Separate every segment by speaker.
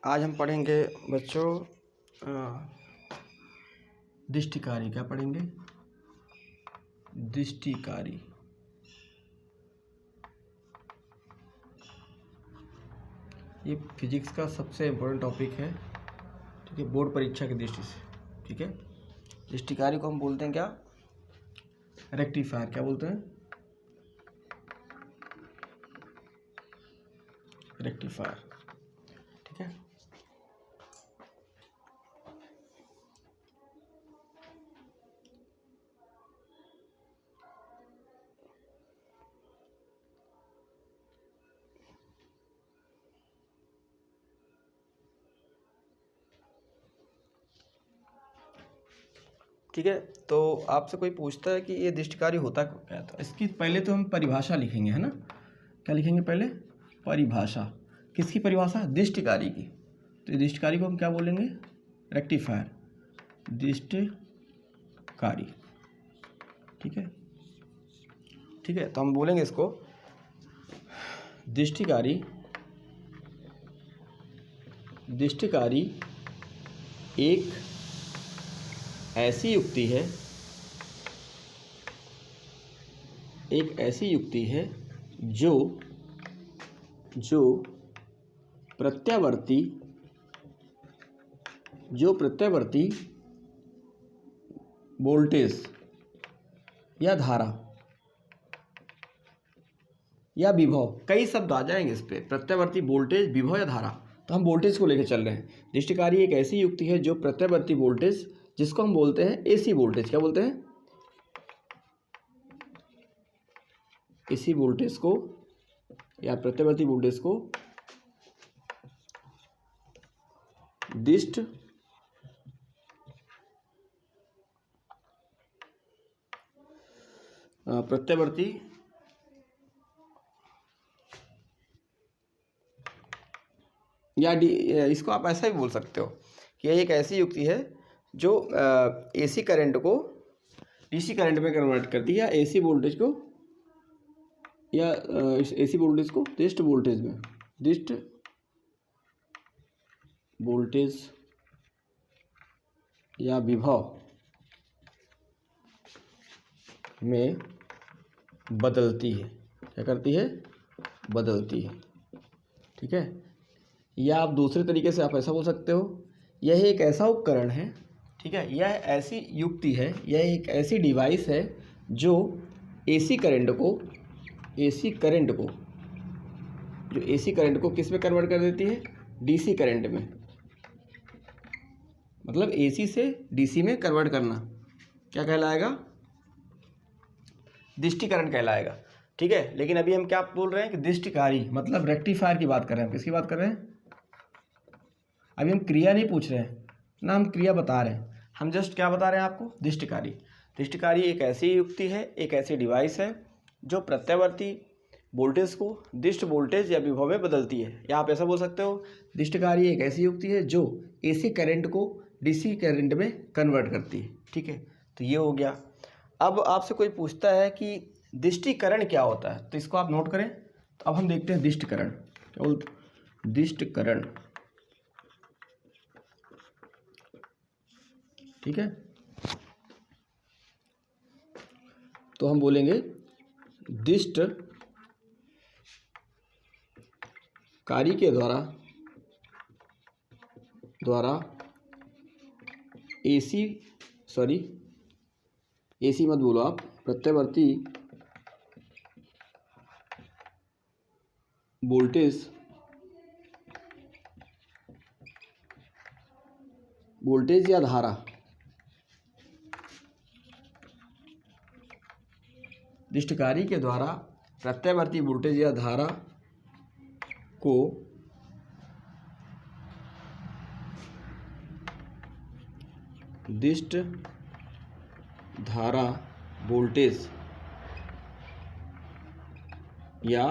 Speaker 1: आज हम पढ़ेंगे बच्चों दृष्टिकारी। क्या पढ़ेंगे? दृष्टिकारी। ये फिजिक्स का सबसे इम्पोर्टेंट टॉपिक है, ठीक है, बोर्ड परीक्षा की दृष्टि से। ठीक है, दृष्टिकारी को हम बोलते हैं क्या? रेक्टिफायर। क्या बोलते हैं? रेक्टिफायर। ठीक है, ठीक है। तो आपसे कोई पूछता है कि ये दृष्टिकारी होता क्या था, इसकी पहले तो हम परिभाषा लिखेंगे, है ना? क्या लिखेंगे पहले? परिभाषा। किसकी परिभाषा? दृष्टिकारी की। तो ये दृष्टिकारी को हम क्या बोलेंगे? रेक्टिफायर। दृष्टिकारी। ठीक है, ठीक है। तो हम बोलेंगे इसको दृष्टिकारी। दृष्टिकारी एक ऐसी युक्ति है, एक ऐसी युक्ति है जो प्रत्यावर्ती वोल्टेज या धारा या विभव, कई शब्द आ जाएंगे इस पे। प्रत्यावर्ती वोल्टेज, विभव या धारा। तो हम वोल्टेज को लेकर चल रहे हैं। दृष्टिकारी एक ऐसी युक्ति है जो प्रत्यावर्ती वोल्टेज, जिसको हम बोलते हैं एसी वोल्टेज। क्या बोलते हैं? एसी वोल्टेज को या प्रत्यावर्ती वोल्टेज को प्रत्यावर्ती या इसको आप ऐसा भी बोल सकते हो कि यह एक ऐसी युक्ति है जो एसी करंट को डीसी करंट में कन्वर्ट करती है, या एसी वोल्टेज को या एसी वोल्टेज को दृष्ट वोल्टेज में, दृष्ट वोल्टेज या विभव में बदलती है। क्या करती है? बदलती है। ठीक है, या आप दूसरे तरीके से आप ऐसा बोल सकते हो, यह एक ऐसा उपकरण है, ठीक है, यह ऐसी युक्ति है, यह एक ऐसी डिवाइस है जो एसी करंट को किस में कन्वर्ट कर देती है? डीसी करंट में। मतलब एसी से डीसी में कन्वर्ट करना क्या कहलाएगा? दृष्टिकरण कहलाएगा। ठीक है, लेकिन अभी हम क्या बोल रहे हैं कि दृष्टिकारी मतलब रेक्टिफायर की बात कर रहे हैं। हम किसकी बात कर रहे हैं? अभी हम क्रिया नहीं पूछ रहे हैं ना, हम क्रिया बता रहे हैं। हम जस्ट क्या बता रहे हैं आपको? दृष्टिकारी। दृष्टिकारी एक ऐसी युक्ति है, एक ऐसी डिवाइस है जो प्रत्यावर्ती वोल्टेज को दृष्ट वोल्टेज या विभव में बदलती है। या आप ऐसा बोल सकते हो, दृष्टिकारी एक ऐसी युक्ति है जो एसी करंट को डीसी करंट में कन्वर्ट करती है। ठीक है, तो ये हो गया। अब आपसे कोई पूछता है कि दृष्टिकरण क्या होता है, तो इसको आप नोट करें। तो अब हम देखते हैं दृष्टिकरण। क्या बोलते? दृष्टिकरण। ठीक है, तो हम बोलेंगे दृष्टकारी के द्वारा एसी मत बोलो आप, प्रत्यावर्ती वोल्टेज या धारा दृष्टिकारी के द्वारा प्रत्यावर्ती वोल्टेज या धारा को दृष्ट धारा वोल्टेज या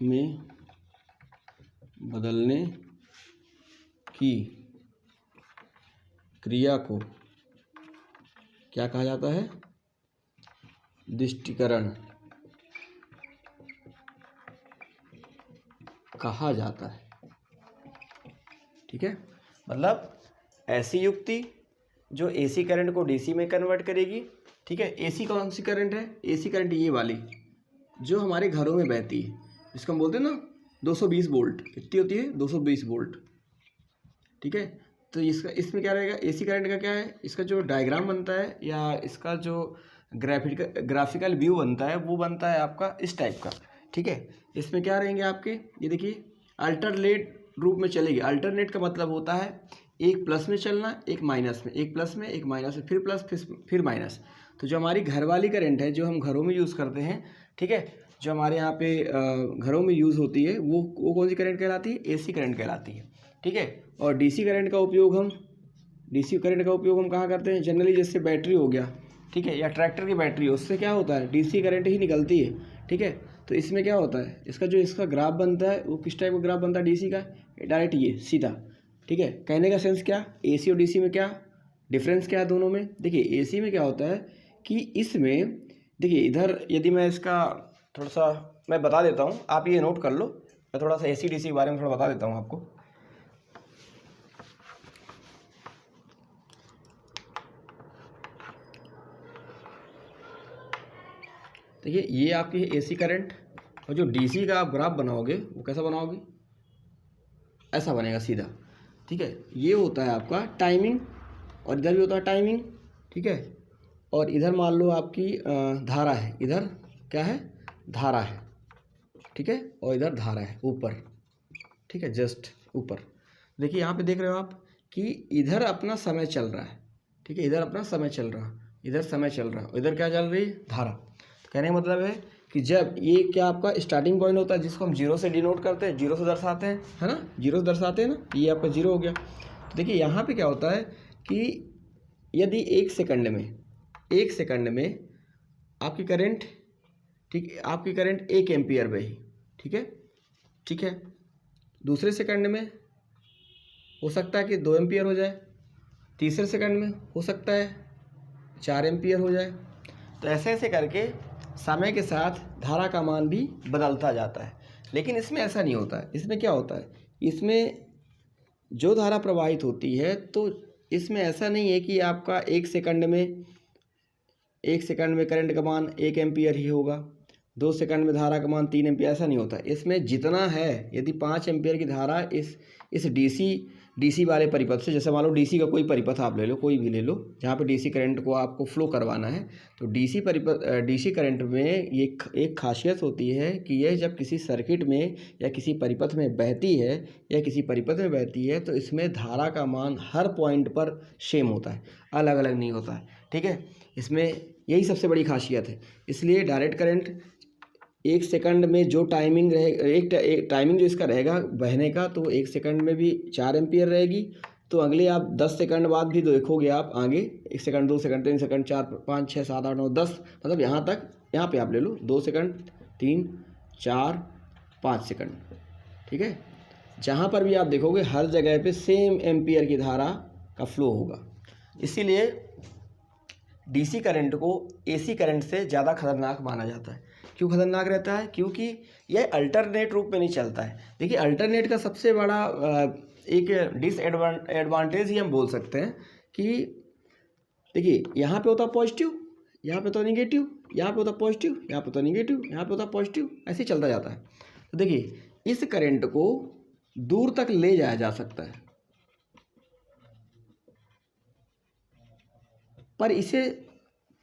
Speaker 1: में बदलने की क्रिया को क्या कहा जाता है? दृष्टिकरण कहा जाता है। ठीक है, मतलब ऐसी युक्ति जो एसी करंट को डीसी में कन्वर्ट करेगी। ठीक है, एसी कौन सी करंट है? एसी करंट ये वाली जो हमारे घरों में बहती है, जिसको हम बोलते हैं ना 220 वोल्ट। कितनी होती है? 220 वोल्ट। ठीक है, तो इसमें क्या रहेगा? एसी करंट का क्या है? इसका जो डायग्राम बनता है या इसका जो ग्राफिकल व्यू बनता है वो बनता है आपका इस टाइप का। ठीक है, इसमें क्या रहेंगे आपके, ये देखिए अल्टरनेट रूप में चलेगी। अल्टरनेट का मतलब होता है एक प्लस में चलना, एक माइनस में, एक प्लस में, एक माइनस में, फिर प्लस, फिर माइनस। तो जो हमारी घर वाली करंट है जो हम घरों में यूज़ करते हैं, ठीक है, जो हमारे यहाँ पे घरों में यूज़ होती है वो कौन सी करंट कहलाती है? एसी करंट कहलाती है। ठीक है, और डीसी करंट का उपयोग हम कहाँ करते हैं? जनरली जैसे बैटरी हो गया, ठीक है, या ट्रैक्टर की बैटरी, उससे क्या होता है? डीसी करंट ही निकलती है। ठीक है, तो इसमें क्या होता है? इसका ग्राफ बनता है वो किस टाइप का ग्राफ बनता है डीसी का? डायरेक्ट ये सीधा। ठीक है, कहने का सेंस क्या? एसी और डीसी में क्या डिफरेंस क्या है दोनों में? देखिए एसी में क्या होता है कि इसमें देखिए इधर यदि मैं इसका थोड़ा सा मैं बता देता हूँ, आप ये नोट कर लो। मैं थोड़ा सा एसी डीसी के बारे में थोड़ा बता देता हूँ आपको। देखिए ये आपकी है एसी करंट, और जो डीसी का आप ग्राफ बनाओगे वो कैसा बनाओगे? ऐसा बनेगा सीधा। ठीक है, ये होता है आपका टाइमिंग, और इधर भी होता है टाइमिंग। ठीक है, और इधर मान लो आपकी धारा है, इधर क्या है? धारा है। ठीक है, और इधर धारा है ऊपर। ठीक है, जस्ट ऊपर। देखिए यहाँ पे देख रहे हो आप कि इधर अपना समय चल रहा है। ठीक है, इधर अपना समय चल रहा है, इधर समय चल रहा है, इधर क्या चल रही है? धारा। तो कहने का मतलब है कि जब ये क्या आपका स्टार्टिंग पॉइंट होता है जिसको हम जीरो से डिनोट करते हैं, जीरो से दर्शाते हैं, है ना? जीरो से दर्शाते हैं ना, ये आपका जीरो हो गया। तो देखिए यहाँ पे क्या होता है कि यदि एक सेकंड में आपकी करंट, ठीक, आपकी करंट 1 एम्पियर बही। ठीक है, दूसरे सेकंड में हो सकता है कि 2 एम्पियर हो जाए, तीसरे सेकंड में हो सकता है 4 एम्पियर हो जाए। तो ऐसे ऐसे करके समय के साथ धारा का मान भी बदलता जाता है। लेकिन इसमें ऐसा नहीं होता है। इसमें क्या होता है? इसमें जो धारा प्रवाहित होती है तो इसमें ऐसा नहीं है कि आपका एक सेकंड में करंट का मान 1 एम्पियर ही होगा, 2 सेकंड में धारा का मान 3 एम्पियर, ऐसा नहीं होता। इसमें जितना है, यदि 5 एम्पियर की धारा इस डीसी वाले परिपथ से, जैसे मान लो डीसी का कोई परिपथ आप ले लो, कोई भी ले लो, जहाँ पे डीसी करंट को आपको फ्लो करवाना है, तो डीसी करंट में ये एक खासियत होती है कि यह जब किसी सर्किट में या किसी परिपथ में बहती है तो इसमें धारा का मान हर पॉइंट पर सेम होता है, अलग अलग नहीं होता है। ठीक है, इसमें यही सबसे बड़ी खासियत है। इसलिए डायरेक्ट करंट एक सेकंड में जो टाइमिंग रहेगा, एक टाइमिंग जो इसका रहेगा बहने का, तो 1 सेकंड में भी 4 एम्पियर रहेगी। तो अगले आप 10 सेकंड बाद भी देखोगे आप आगे, 1 सेकंड, 2 सेकंड, 3 सेकंड, 4, 5, 6, 7, 8, 9, 10, मतलब यहाँ तक, यहाँ पे आप ले लो 2 सेकंड, 3, 4, 5 सेकंड। ठीक है, जहाँ पर भी आप देखोगे हर जगह पे सेम एम्पियर की धारा का फ्लो होगा। इसीलिए डीसी करंट को एसी करंट से ज़्यादा खतरनाक माना जाता है। क्यों खतरनाक रहता है? क्योंकि यह अल्टरनेट रूप में नहीं चलता है। देखिए अल्टरनेट का सबसे बड़ा एक डिसएडवांटेज ही हम बोल सकते हैं कि देखिए यहाँ पे होता पॉजिटिव, यहाँ पे तो निगेटिव, यहाँ पे होता पॉजिटिव, यहाँ पे तो निगेटिव, यहाँ पे होता पॉजिटिव, ऐसे ही चलता जाता है। तो देखिए इस करंट को दूर तक ले जाया जा सकता है, पर इसे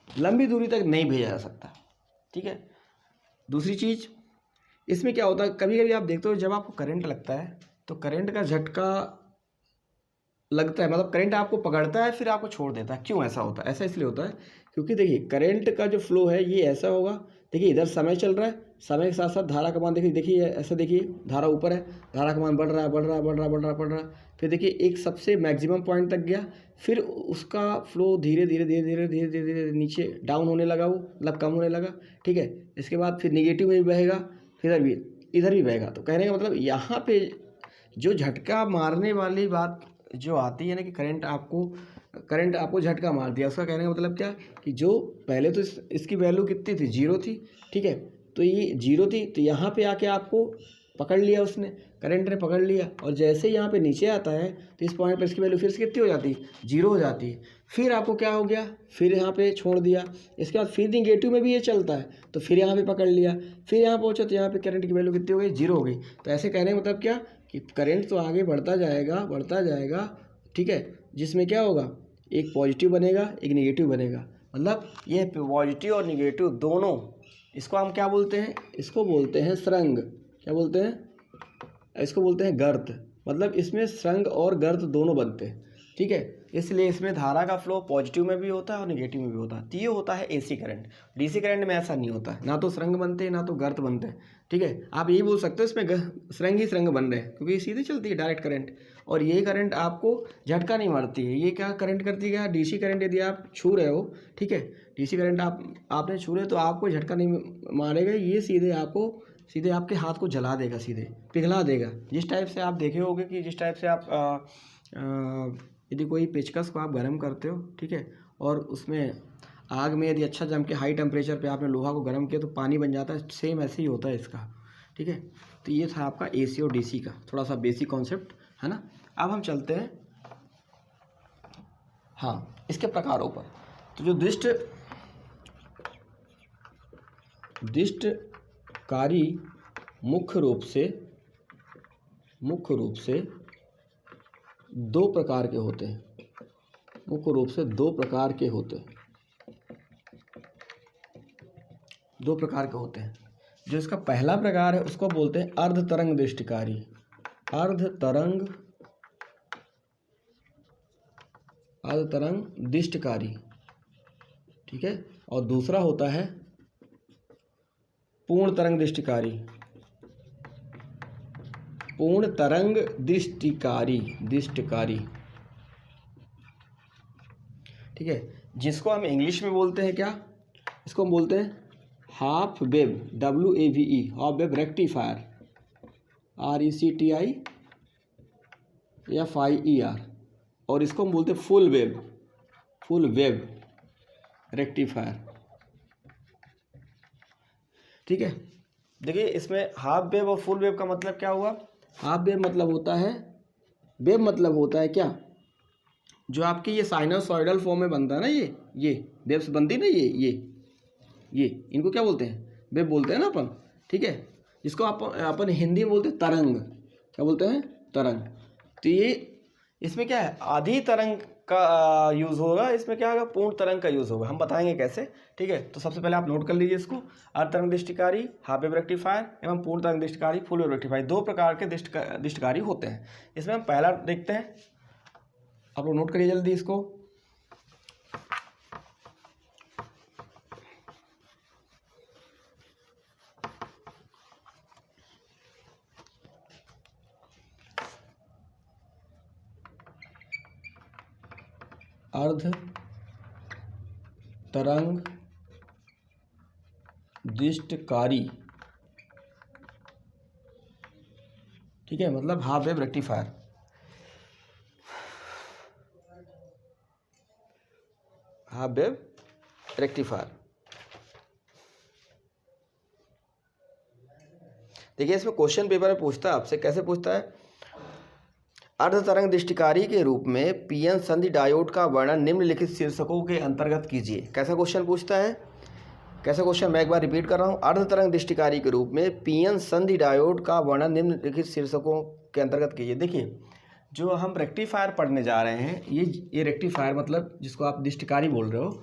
Speaker 1: लंबी दूरी तक नहीं भेजा जा सकता। ठीक है, दूसरी चीज़ इसमें क्या होता है, कभी कभी आप देखते हो जब आपको करंट लगता है तो करंट का झटका लगता है, मतलब करंट आपको पकड़ता है फिर आपको छोड़ देता है। क्यों ऐसा होता है? ऐसा इसलिए होता है क्योंकि देखिए करंट का जो फ्लो है ये ऐसा होगा। देखिए इधर समय चल रहा है, समय के साथ साथ धारा का मान देखिए ऐसा, देखिए धारा ऊपर है, धारा का मान बढ़ रहा है, फिर देखिए एक सबसे मैक्सिमम पॉइंट तक गया, फिर उसका फ्लो धीरे धीरे नीचे डाउन होने लगा, वो मतलब कम होने लगा। ठीक है, इसके बाद फिर निगेटिव में भी बहेगा, फिर इधर भी बहेगा। तो कहने का मतलब यहाँ पे जो झटका मारने वाली बात जो आती है ना कि करंट आपको करंट आपको झटका मार दिया। उसका कहने का मतलब क्या कि जो पहले तो इसकी वैल्यू कितनी थी, 0 थी, ठीक है, तो ये 0 थी, तो यहाँ पे आके आपको पकड़ लिया उसने, करंट ने पकड़ लिया, और जैसे यहाँ पे नीचे आता है तो इस पॉइंट पर इसकी वैल्यू फिर से कितनी हो जाती है, 0 हो जाती है। फिर आपको क्या हो गया, फिर यहाँ पे छोड़ दिया, इसके बाद फिर निगेटिव में भी ये चलता है, तो फिर यहाँ पे पकड़ लिया, फिर यहाँ पहुँचा तो यहाँ पे करंट की वैल्यू कितनी हो गई, 0 हो गई। तो ऐसे कहने का मतलब क्या कि करंट तो आगे बढ़ता जाएगा, ठीक है, जिसमें क्या होगा, एक पॉजिटिव बनेगा, एक निगेटिव बनेगा। मतलब ये पॉजिटिव और निगेटिव दोनों, इसको हम क्या बोलते हैं, इसको बोलते हैं सरंग। क्या बोलते हैं, इसको बोलते हैं गर्त। मतलब इसमें सरंग और गर्त दोनों बनते हैं, ठीक है। इसलिए इसमें धारा का फ्लो पॉजिटिव में भी होता है और निगेटिव में भी होता है। तो ये होता है एसी करंट। डीसी करंट में ऐसा नहीं होता है, ना तो सरंग बनते हैं ना तो गर्त बनते हैं, ठीक है। आप यही बोल सकते हो इसमें सरंग ही सरंग बन रहे हैं, क्योंकि सीधी चलती है डायरेक्ट करंट, और ये करंट आपको झटका नहीं मारती है। ये क्या करंट करती है, डीसी करंट यदि आप छू रहे हो, ठीक है, डीसी करंट आपने छू रहे तो आपको झटका नहीं मारेगा, ये सीधे आपके हाथ को जला देगा, सीधे पिघला देगा। जिस टाइप से आप देखे होंगे कि जिस टाइप से आप यदि कोई पेचकस को आप गर्म करते हो, ठीक है, और उसमें आग में यदि अच्छा जम के हाई टेम्परेचर पे आपने लोहा को गर्म किया तो पानी बन जाता है, सेम ऐसे ही होता है इसका, ठीक है। तो ये था आपका एसी और डीसी का थोड़ा सा बेसिक कॉन्सेप्ट, है ना। अब हम चलते हैं हाँ इसके प्रकारों पर। तो जो दृष्टकारी मुख्य रूप से दो प्रकार के होते हैं, दो प्रकार के होते हैं। जो इसका पहला प्रकार है उसको बोलते हैं अर्ध तरंग दृष्टिकारी, ठीक है। और दूसरा होता है पूर्ण तरंग दृष्टिकारी, ठीक है। जिसको हम इंग्लिश में बोलते हैं क्या, इसको हम बोलते हैं half wave, WAVE, half wave rectifier, RECTIFIER, और इसको हम बोलते हैं फुल वेव रेक्टिफायर, ठीक है। देखिए इसमें हाफ वेव और फुल वेव का मतलब क्या हुआ। हाफ वेव मतलब होता है क्या, जो आपकी ये साइनोसॉइडल फॉर्म में बनता है ना, ये वेव्स बनती ना, ये इनको क्या बोलते हैं, वेव बोलते हैं ना अपन, ठीक है। जिसको अपन हिंदी में बोलते हैं तरंग। क्या बोलते हैं, तरंग। तो ये इसमें क्या है, आधी तरंग का यूज़ होगा, इसमें क्या होगा, पूर्ण तरंग का यूज़ होगा। हम बताएंगे कैसे, ठीक है। तो सबसे पहले आप नोट कर लीजिए इसको, अर्ध तरंग दृष्टिकारी, हाफ वेव रेक्टिफायर एवं पूर्ण तरंग दृष्टिकारी, फुल वेव रेक्टिफायर, दो प्रकार के दृष्टिकारी होते हैं। इसमें हम पहला देखते हैं, आप लोग नोट करिए जल्दी इसको। अर्ध तरंग दृष्टिकारी, ठीक है, मतलब हाफ वेव रेक्टिफायर। देखिए इसमें क्वेश्चन पेपर में पूछता है आपसे, कैसे पूछता है, अर्ध तरंग दृष्टिकारी के रूप में पीएन संधि डायोड का वर्णन निम्नलिखित शीर्षकों के अंतर्गत कीजिए। कैसा क्वेश्चन पूछता है, कैसा क्वेश्चन, मैं एक बार रिपीट कर रहा हूँ। अर्ध तरंग दृष्टिकारी के रूप में पीएन संधि डायोड का वर्णन निम्नलिखित शीर्षकों के अंतर्गत कीजिए। देखिए जो हम रेक्टिफायर पढ़ने जा रहे हैं, ये रेक्टिफायर मतलब जिसको आप दृष्टिकारी बोल रहे हो,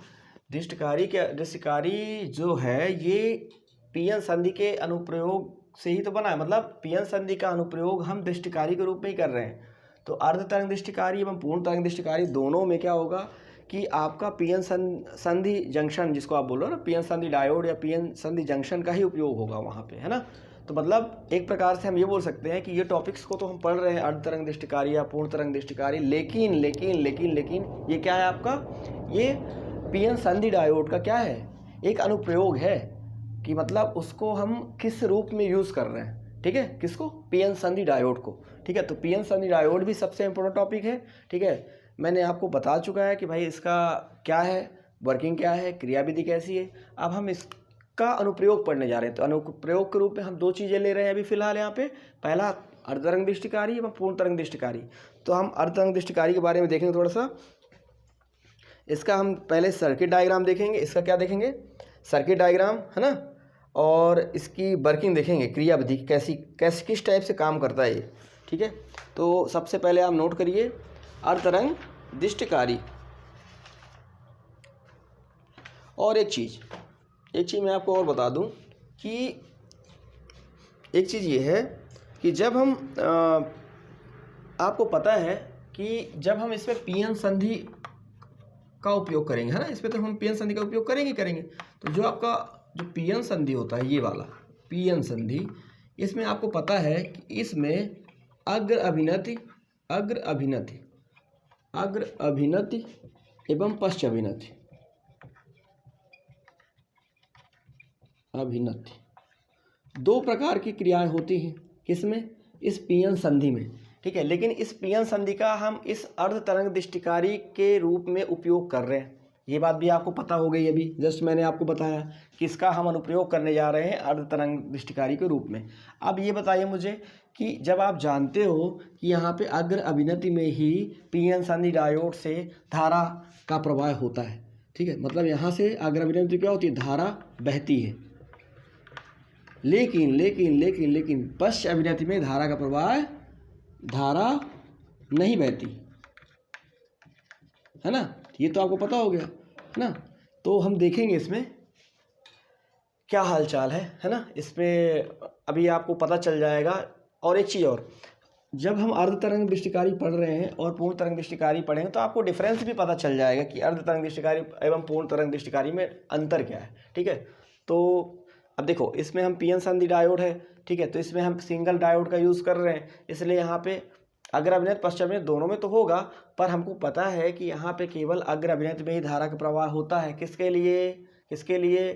Speaker 1: दृष्टिकारी जो है ये पीएन संधि के अनुप्रयोग से ही तो बना है। मतलब पीएन संधि का अनुप्रयोग हम दृष्टिकारी के रूप में ही कर रहे हैं। तो अर्ध तरंग दृष्टिकारी एवं पूर्ण तरंग दृष्टिकारी दोनों में क्या होगा कि आपका पीएन संधि जंक्शन, जिसको आप बोल रहे हो ना, पीएन संधि डायोड या पीएन संधि जंक्शन का ही उपयोग होगा वहाँ पे, है ना। तो मतलब एक प्रकार से हम ये बोल सकते हैं कि ये टॉपिक्स को तो हम पढ़ रहे हैं, अर्ध तरंग दृष्टिकारी या पूर्ण तरंग दृष्टिकारी, लेकिन ये क्या है आपका, ये पीएन संधि डायोड का क्या है, एक अनुप्रयोग है कि मतलब उसको हम किस रूप में यूज़ कर रहे हैं, ठीक है, किसको, पीएन संधि डायोड को, ठीक है। तो पीएन संधि डायोड भी सबसे इम्पोर्टेंट टॉपिक है, ठीक है। मैंने आपको बता चुका है कि भाई इसका क्या है, वर्किंग क्या है, क्रियाविधि कैसी है। अब हम इसका अनुप्रयोग पढ़ने जा रहे हैं। तो अनुप्रयोग के रूप में हम दो चीज़ें ले रहे हैं अभी फ़िलहाल यहाँ पे। पहला अर्धतरंग दृष्टिकारी एवं पूर्ण तरंग दृष्टिकारी। तो हम अर्धतरंग दृष्टिकारी के बारे में देखेंगे थोड़ा सा। इसका हम पहले सर्किट डायग्राम देखेंगे। इसका क्या देखेंगे, सर्किट डायग्राम, है ना। और इसकी वर्किंग देखेंगे, क्रियाविधि कैसी किस टाइप से काम करता है ये, ठीक है। तो सबसे पहले आप नोट करिए अर्धतरंग दृष्टिकारी। और एक चीज़ मैं आपको और बता दूं कि एक चीज़ ये है कि जब हम आपको पता है कि जब हम इसमें पीएन संधि का उपयोग करेंगे, है ना, इसमें तो हम पीएन संधि का उपयोग करेंगे। तो जो आपका जो पीएन संधि होता है, ये वाला पीएन संधि, इसमें आपको पता है कि इसमें अग्र अभिनति एवं पश्च अभिनति दो प्रकार की क्रियाएं होती हैं। किसमें, इस पीएन संधि में, ठीक है। लेकिन इस पीएन संधि का हम इस अर्धतरंग दृष्टिकारी के रूप में उपयोग कर रहे हैं, ये बात भी आपको पता हो गई। अभी जस्ट मैंने आपको बताया कि इसका हम अनुप्रयोग करने जा रहे हैं अर्धतरंग दृष्टिकारी के रूप में। अब ये बताइए मुझे कि जब आप जानते हो कि यहाँ पे अग्र अभिनति में ही पीएन संधि डायोड से धारा का प्रवाह होता है, ठीक है, मतलब यहाँ से अग्र अभिनति क्या होती है, धारा बहती है। लेकिन लेकिन लेकिन लेकिन पश्च अभिनति में धारा का प्रवाह, धारा नहीं बहती, है ना। ये तो आपको पता हो गया, है ना। तो हम देखेंगे इसमें क्या हालचाल है ना। इसमें अभी आपको पता चल जाएगा। और एक चीज़ और, जब हम अर्धतरंग दृष्टिकारी पढ़ रहे हैं और पूर्ण तरंग दृष्टिकारी पढ़ेंगे तो आपको डिफरेंस भी पता चल जाएगा कि अर्धतरंग दृष्टिकारी एवं पूर्ण तरंग दृष्टिकारी में अंतर क्या है, ठीक है। तो अब देखो, इसमें हम पीएन संधि डायोड है, ठीक है, तो इसमें हम सिंगल डायोड का यूज़ कर रहे हैं, इसलिए यहाँ पे अग्र अभिनत पश्च अभिनत दोनों में तो होगा, पर हमको पता है कि यहाँ पे केवल अग्र अभिनत में ही धारा का प्रवाह होता है। किसके लिए,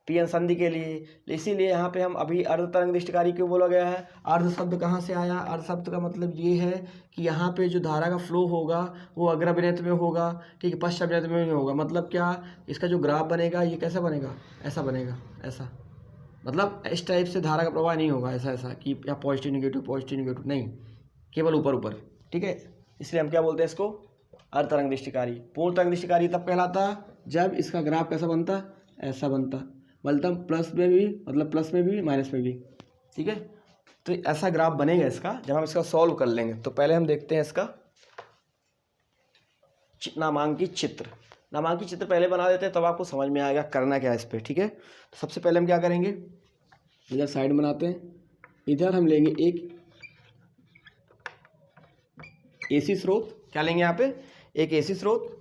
Speaker 1: पीएन संधि के लिए। इसीलिए यहाँ पे हम अभी अर्धतरंग दृष्टिकारी क्यों बोला गया है। अर्ध शब्द कहाँ से आया, अर्ध शब्द का मतलब ये है कि यहाँ पे जो धारा का फ्लो होगा वो अग्र अभिनत में होगा, ठीक है, पश्च अभिनत में नहीं होगा। मतलब क्या, इसका जो ग्राफ बनेगा ये कैसा बनेगा, ऐसा बनेगा, ऐसा, मतलब इस टाइप से धारा का प्रवाह नहीं होगा, ऐसा कि या पॉजिटिव निगेटिव नहीं, केवल ऊपर, ठीक है। इसलिए हम क्या बोलते हैं इसको, अर्धतरंग दृष्टिकारी। पूर्ण तरंग दृष्टिकारी तब कहलाता जब इसका ग्राफ कैसा बनता, ऐसा बनता, मतलब प्लस में भी माइनस में भी, ठीक है। तो ऐसा ग्राफ बनेगा इसका जब हम इसका सॉल्व कर लेंगे। तो पहले हम देखते हैं इसका नामांकित चित्र पहले बना देते हैं, तब आपको समझ में आएगा करना क्या है इस पर, ठीक है। तो सबसे पहले हम क्या करेंगे, इधर साइड बनाते हैं, इधर हम लेंगे एक एसी स्रोत। क्या लेंगे यहाँ पे, एक एसी स्रोत,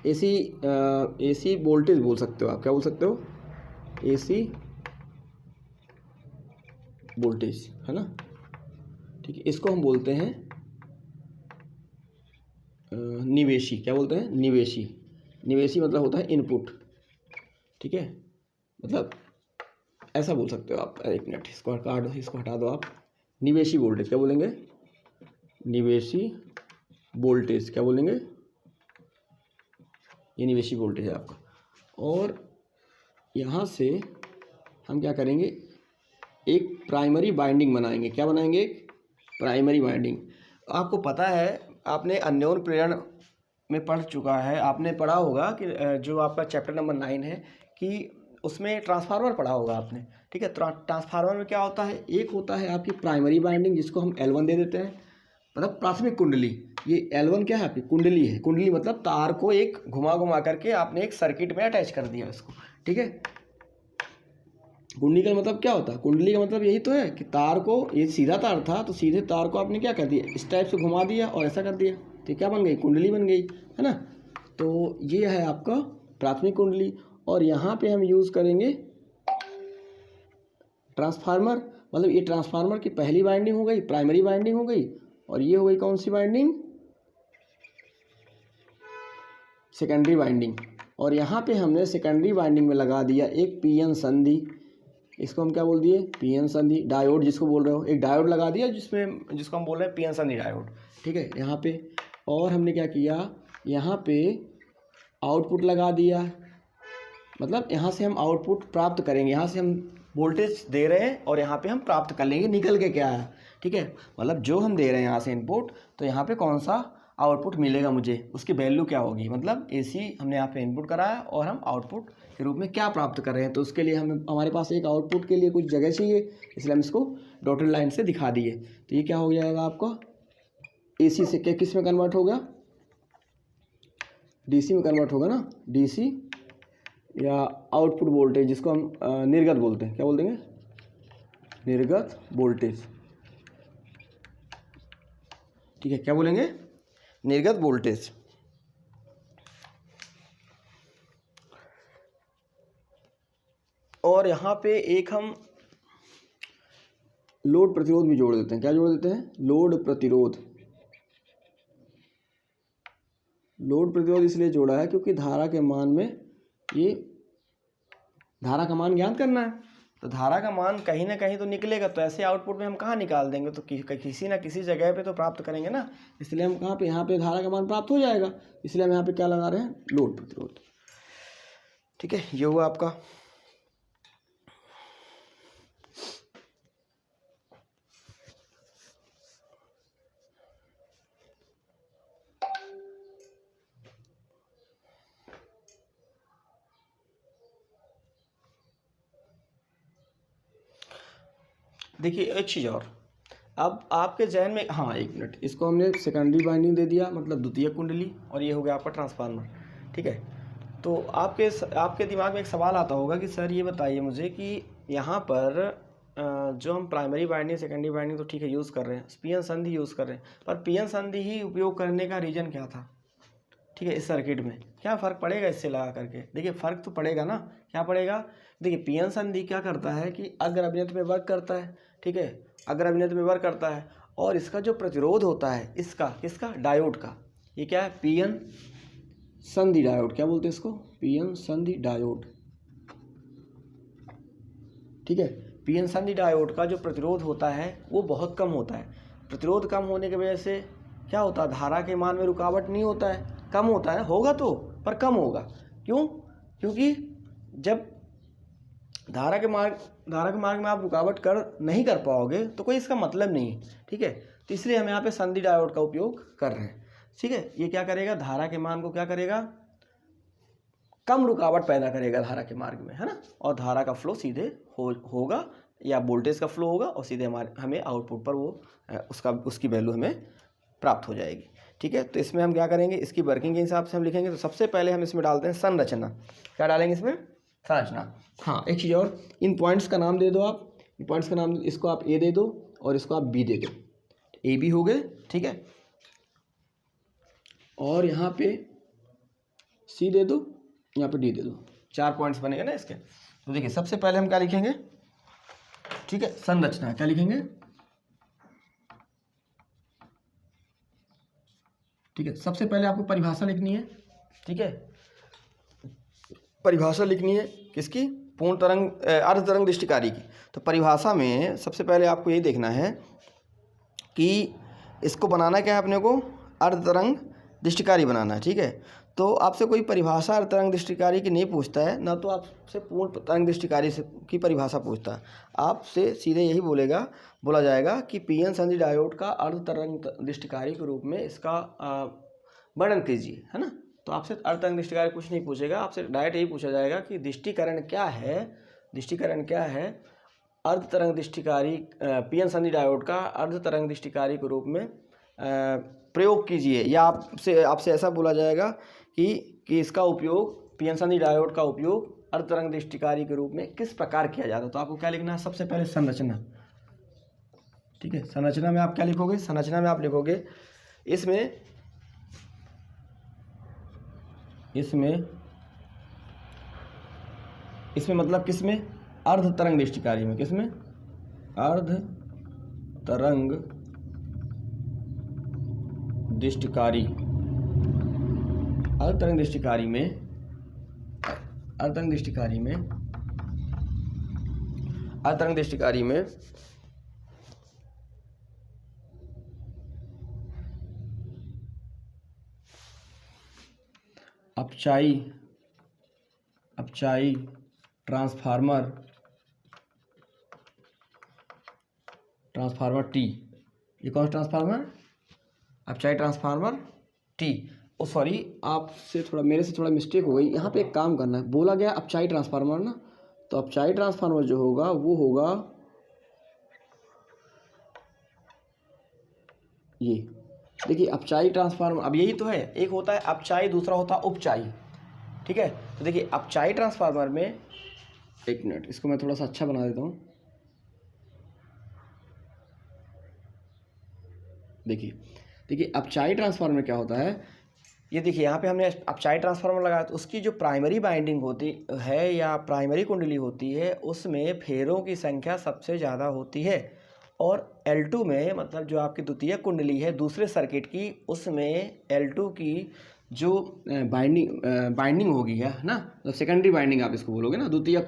Speaker 1: एसी वोल्टेज बोल सकते हो आप, क्या बोल सकते हो, एसी वोल्टेज, है ना, ठीक है। इसको हम बोलते हैं निवेशी। क्या बोलते हैं, निवेशी मतलब होता है इनपुट, ठीक है, मतलब ऐसा बोल सकते हो आप। एक मिनट, इसको हटा दो आप। निवेशी वोल्टेज क्या बोलेंगे, निवेशी वोल्टेज क्या बोलेंगे, ये निवेशी वोल्टेज है आपका। और यहाँ से हम क्या करेंगे, एक प्राइमरी बाइंडिंग बनाएंगे। क्या बनाएंगे, एक प्राइमरी बाइंडिंग। आपको पता है, आपने अन्योन प्रेरण में पढ़ चुका है, आपने पढ़ा होगा कि जो आपका चैप्टर नंबर 9 है कि उसमें ट्रांसफार्मर पढ़ा होगा आपने, ठीक है। ट्रांसफार्मर में क्या होता है, एक होता है आपकी प्राइमरी बाइंडिंग जिसको हम L1 दे देते हैं, मतलब प्राथमिक कुंडली। ये L1 क्या है आपकी, कुंडली है। कुंडली मतलब तार को एक घुमा करके आपने एक सर्किट में अटैच कर दिया इसको, ठीक है। कुंडली का मतलब क्या होता है, कुंडली का मतलब यही तो है कि तार को, ये सीधा तार था तो सीधे तार को आपने क्या कर दिया, इस टाइप से घुमा दिया और ऐसा कर दिया, तो क्या बन गई, कुंडली बन गई, है ना। तो ये है आपका प्राथमिक कुंडली। और यहाँ पे हम यूज़ करेंगे ट्रांसफार्मर, मतलब ये ट्रांसफार्मर की पहली वाइंडिंग हो गई, प्राइमरी वाइंडिंग हो गई, और ये हो गई कौन सी वाइंडिंग, सेकेंडरी वाइंडिंग। और यहाँ पे हमने सेकेंडरी वाइंडिंग में लगा दिया एक पीएन संधि। इसको हम क्या बोल दिए, पीएन संधि। डायोड जिसको बोल रहे हो, एक डायोड लगा दिया जिसको हम बोल रहे हैं पीएन संधि डायोड। ठीक है, यहाँ पे। और हमने क्या किया, यहाँ पे आउटपुट लगा दिया, मतलब यहाँ से हम आउटपुट प्राप्त करेंगे, यहाँ से हम वोल्टेज दे रहे हैं और यहाँ पे हम प्राप्त कर लेंगे निकल के क्या है। ठीक है, मतलब जो हम दे रहे हैं यहाँ से इनपुट, तो यहाँ पे कौन सा आउटपुट मिलेगा मुझे, उसकी वैल्यू क्या होगी, मतलब AC हमने यहाँ पे इनपुट करा है और हम आउटपुट के रूप में क्या प्राप्त कर रहे हैं। तो उसके लिए हमारे पास एक आउटपुट के लिए कुछ जगह चाहिए, इसलिए हम इसको डॉटेड लाइन से दिखा दिए। तो ये क्या हो जाएगा आपका, AC से क्या किस में कन्वर्ट होगा, DC में कन्वर्ट होगा ना, DC या आउटपुट वोल्टेज, जिसको हम निर्गत बोलते हैं, क्या बोल देंगे, निर्गत वोल्टेज। ठीक है, क्या बोलेंगे, निर्गत वोल्टेज। और यहाँ पे एक हम लोड प्रतिरोध भी जोड़ देते हैं। क्या जोड़ देते हैं, लोड प्रतिरोध। लोड प्रतिरोध इसलिए जोड़ा है क्योंकि धारा के मान में, ये धारा का मान ज्ञात करना है, तो धारा का मान कहीं ना कहीं तो निकलेगा, तो ऐसे आउटपुट में हम कहाँ निकाल देंगे, तो किसी ना किसी जगह पे तो प्राप्त करेंगे ना, इसलिए हम कहाँ पे, यहाँ पे धारा का मान प्राप्त हो जाएगा, इसलिए हम यहाँ पे क्या लगा रहे हैं, लोड प्रतिरोध। ठीक है, ये हुआ आपका। देखिए एक चीज़ और, अब आपके जहन में, हाँ एक मिनट, इसको हमने सेकेंडरी वाइंडिंग दे दिया, मतलब द्वितीय कुंडली, और ये हो गया आपका ट्रांसफार्मर। ठीक है, तो आपके दिमाग में एक सवाल आता होगा कि सर ये बताइए मुझे कि यहाँ पर जो हम प्राइमरी वाइंडिंग सेकेंडरी वाइंडिंग तो ठीक है यूज़ कर रहे हैं, पीएन संधि यूज़ कर रहे हैं, पर पीएन संधि ही उपयोग करने का रीज़न क्या था। ठीक है, इस सर्किट में क्या फ़र्क पड़ेगा इससे लगा करके, देखिए फ़र्क तो पड़ेगा ना, क्या पड़ेगा, देखिए पीएन संधि क्या करता है कि अग्र अभिनय में वर्क करता है। ठीक है, अग्र अभिनय में वर्क करता है, और इसका जो प्रतिरोध होता है, इसका किसका, डायोड का, ये क्या है, पीएन संधि डायोड, क्या बोलते हैं इसको, पीएन संधि डायोड। ठीक है, पीएन संधि डायोड का जो प्रतिरोध होता है वो बहुत कम होता है। प्रतिरोध कम होने की वजह से क्या होता है, धारा के मान में रुकावट नहीं होता है, कम होता है, होगा तो पर कम होगा। क्यों, क्योंकि जब धारा के मार्ग में आप रुकावट नहीं कर पाओगे तो कोई इसका मतलब नहीं है। ठीक है, तो इसलिए हम यहाँ पे संधि डायोड का उपयोग कर रहे हैं। ठीक है, ये क्या करेगा, धारा के मान को क्या करेगा, कम रुकावट पैदा करेगा धारा के मार्ग में, है ना, और धारा का फ्लो सीधे होगा या वोल्टेज का फ्लो होगा, और सीधे हमें आउटपुट पर वो उसकी वैल्यू हमें प्राप्त हो जाएगी। ठीक है, तो इसमें हम क्या करेंगे, इसकी वर्किंग के हिसाब से हम लिखेंगे। तो सबसे पहले हम इसमें डालते हैं संरचना। क्या डालेंगे इसमें, संरचना। हाँ एक चीज़ और, इन पॉइंट्स का नाम दे दो आप, इन पॉइंट्स का नाम, इसको आप ए दे दो और इसको आप बी दे दो, ए बी हो गए। ठीक है, और यहाँ पे सी दे दो, यहाँ पे डी दे दो, 4 पॉइंट्स बनेंगे ना इसके। तो देखिए सबसे पहले हम क्या लिखेंगे, ठीक है, संरचना। क्या लिखेंगे, ठीक है, सबसे पहले आपको परिभाषा लिखनी है। ठीक है, परिभाषा लिखनी है किसकी, पूर्ण तरंग अर्ध तरंग दृष्टिकारी की। तो परिभाषा में सबसे पहले आपको ये देखना है कि इसको बनाना क्या है, अपने को अर्ध तरंग दृष्टिकारी बनाना है। ठीक है, तो आपसे कोई परिभाषा अर्ध तरंग दृष्टिकारी की नहीं पूछता है, ना तो आपसे पूर्ण तरंग दृष्टिकारी की परिभाषा पूछता है। आपसे सीधे यही बोला जाएगा कि पीएन संधि डायोड का अर्ध तरंग दृष्टिकारी के रूप में इसका वर्णन कीजिए, है ना। तो आपसे अर्ध तरंग दृष्टिकारी कुछ नहीं पूछेगा, आपसे डायरेक्ट यही पूछा जाएगा कि दृष्टिकरण क्या है, अर्ध तरंग दृष्टिकारी पीएन संधि डायोड का अर्ध तरंग दृष्टिकारी के रूप में प्रयोग कीजिए। या आपसे ऐसा बोला जाएगा कि इसका उपयोग, पीएन संधि डायोड का उपयोग अर्ध तरंग दृष्टिकारी के रूप में किस प्रकार किया जाता है। तो आपको क्या लिखना है, सबसे पहले संरचना। ठीक है, संरचना में आप क्या लिखोगे, संरचना में आप लिखोगे इसमें मतलब किसमें, अर्ध तरंग दृष्टिकारी में, किसमें, अर्ध तरंग दृष्टिकारी, अर्ध तरंग दृष्टिकारी में अपचाई ट्रांसफार्मर टी। ये कौन सा ट्रांसफार्मर? अपचाई ट्रांसफार्मर टी। ओ सॉरी, आपसे थोड़ा मेरे से थोड़ा मिस्टेक हो गई। यहाँ पे एक काम करना है, बोला गया अपचाई ट्रांसफार्मर ना, तो अपचाई ट्रांसफार्मर जो होगा वो होगा ये। देखिए अपचाई ट्रांसफार्मर, अब यही तो है, एक होता है अपचाई, दूसरा होता है उपचाई, ठीक है। तो देखिए अपचाई ट्रांसफार्मर में, एक मिनट इसको मैं थोड़ा सा अच्छा बना देता हूँ। देखिए अपचाई ट्रांसफार्मर में क्या होता है, ये देखिए यहाँ पे हमने अपचाई ट्रांसफार्मर लगाया, तो उसकी जो प्राइमरी बाइंडिंग होती है या प्राइमरी कुंडली होती है उसमें फेरों की संख्या सबसे ज़्यादा होती है। और L2 में, मतलब जो आपकी द्वितीय कुंडली है दूसरे सर्किट की, उसमें L2 की जो बाइंडिंग होगी है ना, तो सेकेंडरी बाइंडिंग आप इसको बोलोगे ना, द्वितीय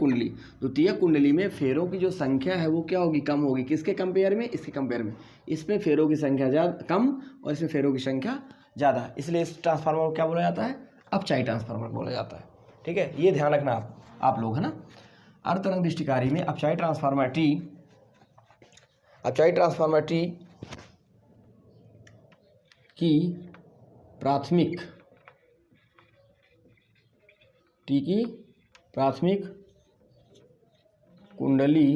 Speaker 1: कुंडली में फेरों की जो संख्या है वो क्या होगी? कम होगी। किसके कंपेयर में? इसके कंपेयर में। इसमें फेरों की संख्या ज़्यादा कम और इसमें फेरों की संख्या ज़्यादा, इसलिए इस ट्रांसफार्मर को क्या बोला जाता है? अपचाई ट्रांसफार्मर बोला जाता है, ठीक है। ये ध्यान रखना आप लोग, है ना। अर्धतरंग दृष्टिकारी में अपचाई ट्रांसफार्मर टी की प्राथमिक कुंडली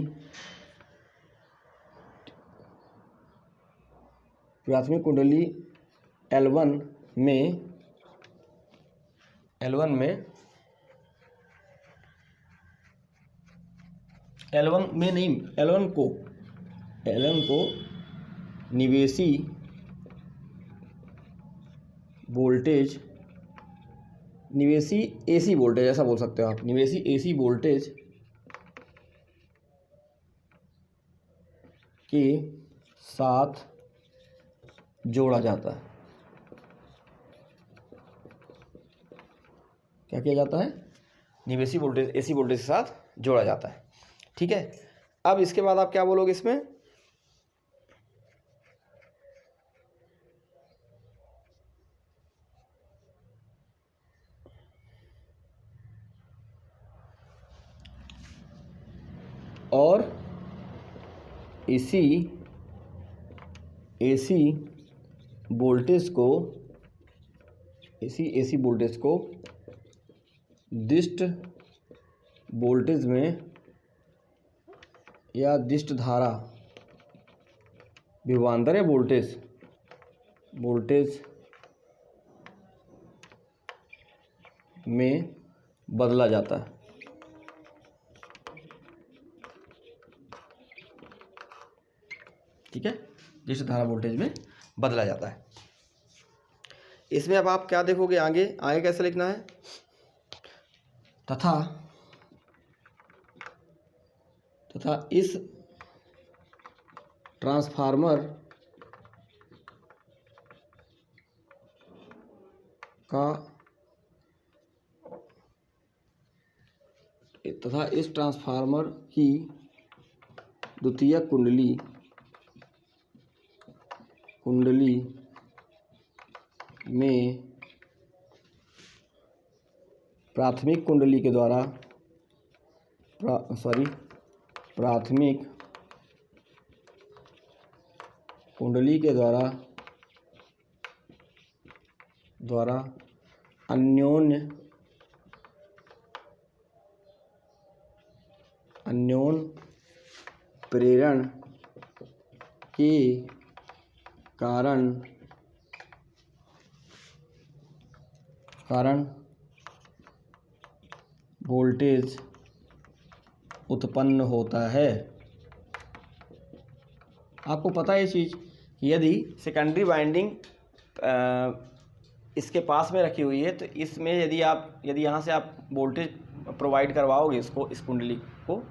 Speaker 1: L1 को निवेशी AC वोल्टेज, ऐसा बोल सकते हो आप, निवेशी AC वोल्टेज के साथ जोड़ा जाता है। क्या किया जाता है? निवेशी वोल्टेज AC वोल्टेज के साथ जोड़ा जाता है, ठीक है। अब इसके बाद आप क्या बोलोगे इसमें? और इसी AC वोल्टेज को दिष्ट वोल्टेज में या दिष्ट धारा विभवांतर वोल्टेज में बदला जाता है, ठीक है। दिष्ट धारा वोल्टेज में बदला जाता है। इसमें अब आप क्या देखोगे आगे कैसे लिखना है? तथा इस ट्रांसफार्मर की द्वितीय कुंडली में प्राथमिक कुंडली के द्वारा अन्योन्य प्रेरण के कारण वोल्टेज उत्पन्न होता है। आपको पता है ये चीज़ कि यदि सेकेंडरी बाइंडिंग इसके पास में रखी हुई है तो इसमें यदि यहाँ से आप वोल्टेज प्रोवाइड करवाओगे इस कुंडली को,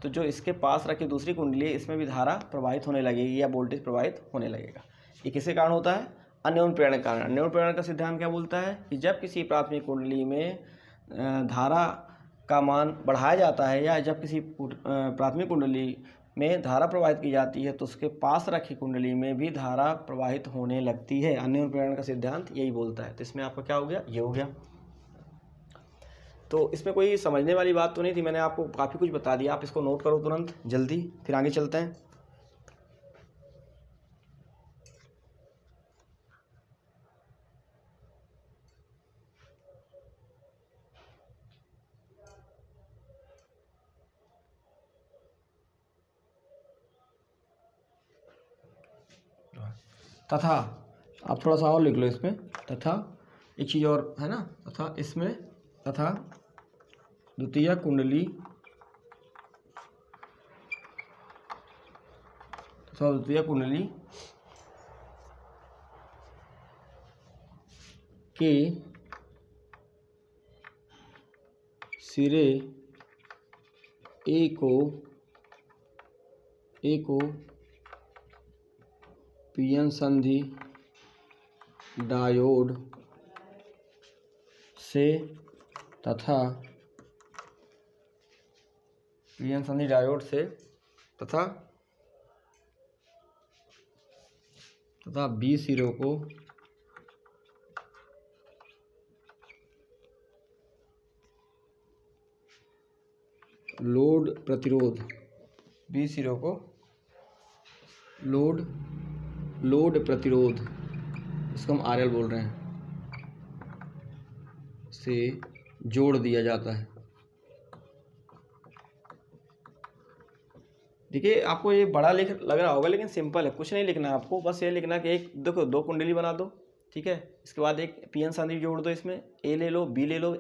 Speaker 1: तो जो इसके पास रखी दूसरी कुंडली है इसमें भी धारा प्रवाहित होने लगेगी या वोल्टेज प्रवाहित होने लगेगा। ये किसके कारण होता है? अन्योन्य प्रेरण के कारण। अन्योन्य प्रेरण का सिद्धांत क्या बोलता है कि जब किसी प्राथमिक कुंडली में धारा का मान बढ़ाया जाता है या जब किसी प्राथमिक कुंडली में धारा प्रवाहित की जाती है तो उसके पास रखी कुंडली में भी धारा प्रवाहित होने लगती है। अन्योन्य प्रेरण का सिद्धांत यही बोलता है। तो इसमें आपका क्या हो गया? ये हो गया। तो इसमें कोई समझने वाली बात तो नहीं थी, मैंने आपको काफ़ी कुछ बता दिया। आप इसको नोट करो तुरंत जल्दी, फिर आगे चलते हैं। तथा आप थोड़ा सा और लिख लो इसमें, तथा एक चीज़ और है ना, तथा इसमें तथा द्वितीय कुंडली के सिरे ए को पीएन संधि डायोड से तथा पीएन संधि डायोड से तथा बी सिरों को लोड प्रतिरोध, बी सिरों को लोड प्रतिरोध, इसको हम RL बोल रहे हैं, से जोड़ दिया जाता है। देखिए आपको ये बड़ा लग रहा होगा, लेकिन सिंपल है, कुछ नहीं लिखना है आपको, बस ये लिखना कि एक देखो 2 कुंडली बना दो, ठीक है। इसके बाद एक पीएन संधि जोड़ दो, इसमें ए ले लो, बी ले लो,